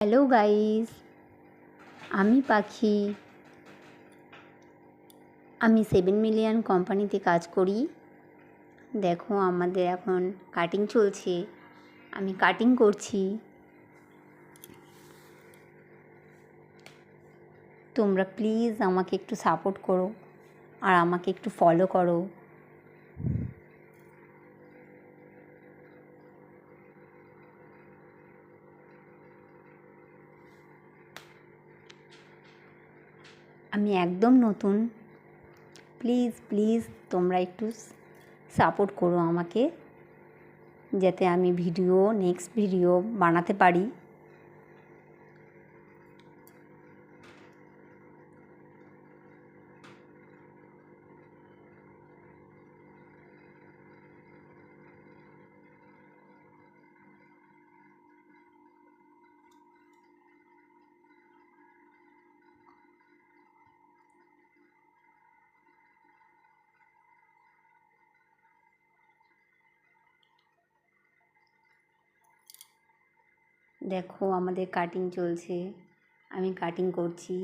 Hello guys, আমি পাখি। আমি 7 মিলিয়ন কোম্পানিতে কাজ করি। দেখো আমাদের এখন কাটিং চলছে, আমি কাটিং করছি। তোমরা প্লিজ আমাকে একটু সাপোর্ট করো আর আমাকে একটু ফলো করো। আমি একদম নতুন, প্লিজ প্লিজ তোমরা একটু সাপোর্ট করো আমাকে, যাতে আমি নেক্সট ভিডিও বানাতে পারি। দেখো আমাদের কাটিং চলছে, আমি কাটিং করছি।